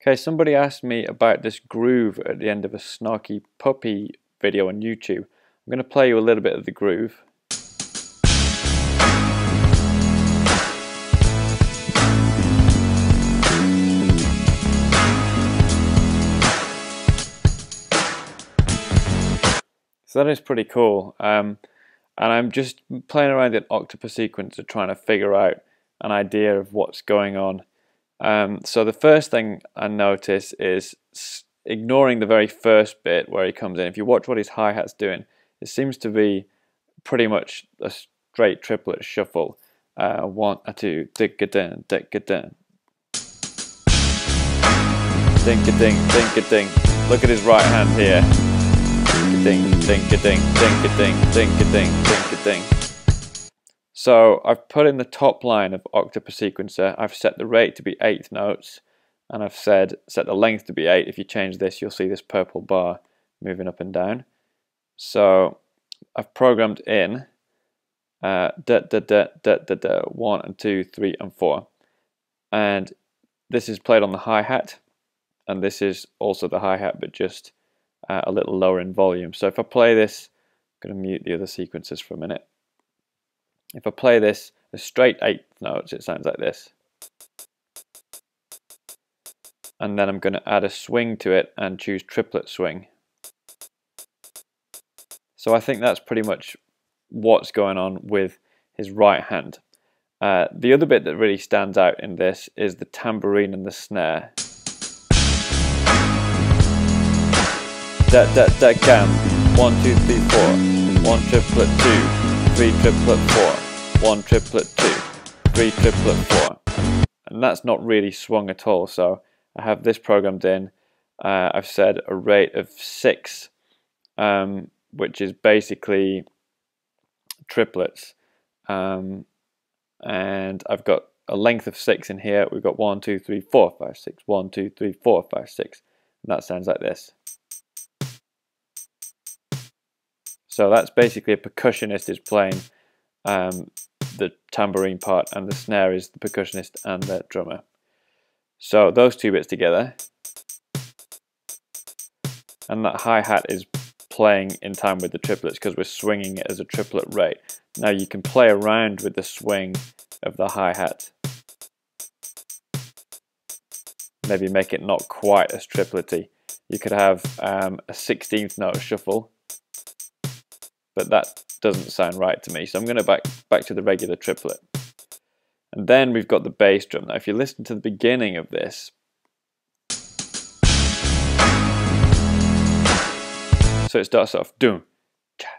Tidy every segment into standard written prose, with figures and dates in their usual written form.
Okay, somebody asked me about this groove at the end of a Snarky puppy video on YouTube. I'm going to play you a little bit of the groove. So that is pretty cool. And I'm just playing around in OctopuSequencer trying to figure out an idea of what's going on. So the first thing I notice is ignoring the very first bit where he comes in. If you watch what his hi-hat's doing, it seems to be pretty much a straight triplet shuffle. 1, 2, ding-a-ding, ding-a-ding. Ding-a-ding, ding-a-ding. Look at his right hand here. Ding-a-ding, ding-a-ding, ding-a-ding, ding-a-ding, ding-a-ding. So I've put in the top line of OctopuSequencer, I've set the rate to be 8th notes, and I've set the length to be 8. If you change this, you'll see this purple bar moving up and down. So I've programmed in da da da da da da 1 and 2, 3 and 4, and this is played on the hi-hat, and this is also the hi-hat, but just a little lower in volume. So if I play this, I'm going to mute the other sequences for a minute. If I play this as straight 8th notes, it sounds like this. And then I'm going to add a swing to it and choose triplet swing. So I think that's pretty much what's going on with his right hand. The other bit that really stands out in this is the tambourine and the snare. Da da da gam. 1 2 3 4. 1 triplet 2. 3 triplet 4. 1 triplet 2, 3 triplet 4, and that's not really swung at all. So I have this programmed in. I've said a rate of 6, which is basically triplets, and I've got a length of 6 in here. We've got 1 2 3 4 5 6, 1 2 3 4 5 6, and that sounds like this. So that's basically a percussionist is playing the tambourine part, and the snare is the percussionist and the drummer. So those two bits together, and that hi-hat is playing in time with the triplets because we're swinging it as a triplet rate. Now you can play around with the swing of the hi-hat, maybe make it not quite as triplety. You could have a 16th note shuffle, but that doesn't sound right to me, so I'm going to back to the regular triplet. And then we've got the bass drum. Now if you listen to the beginning of this, so it starts off dun cha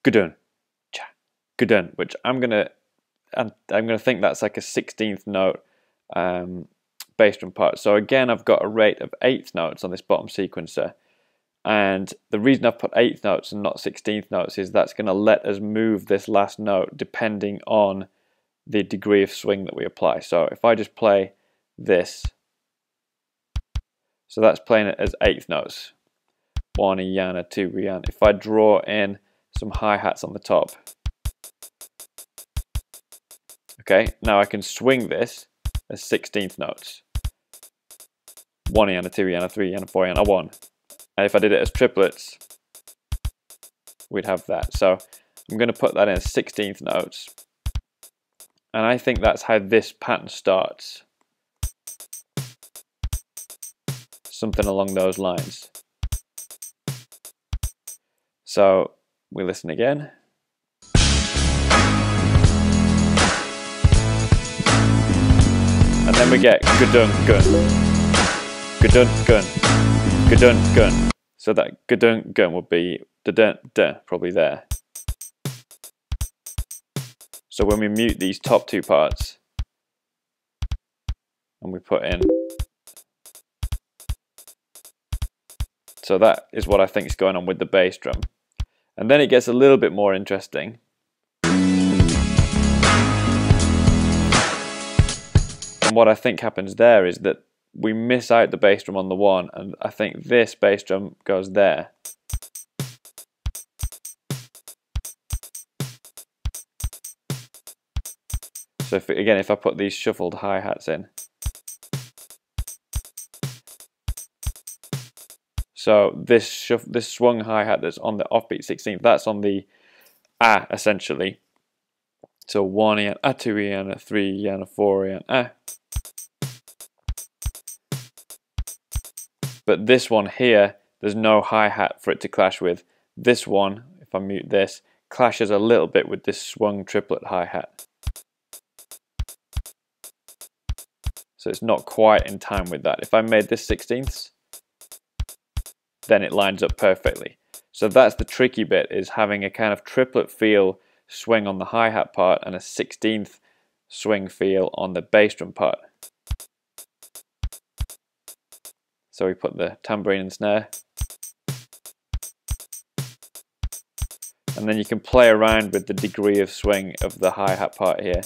gudun cha gudun, which I'm gonna think that's like a 16th note bass drum part. So again, I've got a rate of 8th notes on this bottom sequencer. And the reason I've put 8th notes and not 16th notes is that's going to let us move this last note depending on the degree of swing that we apply. So if I just play this, so that's playing it as 8th notes. 1 yana, 2 yana. If I draw in some hi-hats on the top, okay, now I can swing this as 16th notes. 1 yana, 2 yana, 3 yana, 4 yana, 1. And if I did it as triplets, we'd have that. So I'm going to put that in as 16th notes. And I think that's how this pattern starts. Something along those lines. So we listen again. And then we get gudun gun. Gudun gun. Gudun gun. So that gudun gun would be da da probably there. So when we mute these top two parts and we put in, so that is what I think is going on with the bass drum. And then it gets a little bit more interesting. And what I think happens there is that we miss out the bass drum on the one, and I think this bass drum goes there. So if I put these shuffled hi-hats in, So this swung hi-hat that's on the offbeat 16th, that's on the A essentially. So 1 and a, 2 and a, 3 and a, 4 and a. But this one here, there's no hi-hat for it to clash with. This one, if I mute this, clashes a little bit with this swung triplet hi-hat. So it's not quite in time with that. If I made this 16ths, then it lines up perfectly. So that's the tricky bit, is having a kind of triplet feel swing on the hi-hat part and a 16th swing feel on the bass drum part. So we put the tambourine and snare. And then you can play around with the degree of swing of the hi-hat part here.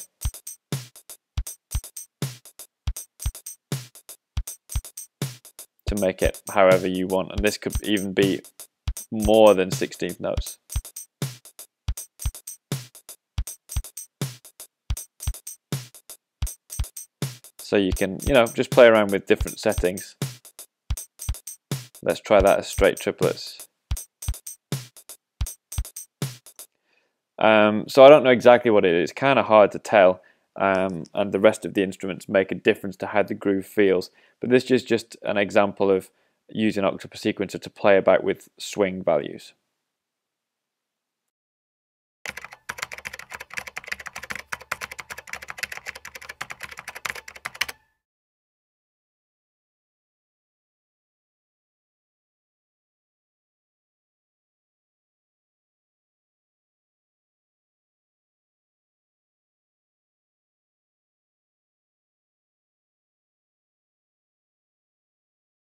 To make it however you want. And this could even be more than 16th notes. So you can, just play around with different settings. Let's try that as straight triplets. So I don't know exactly what it is. It's kind of hard to tell, and the rest of the instruments make a difference to how the groove feels. But this is just an example of using OctopuSequencer to play about with swing values.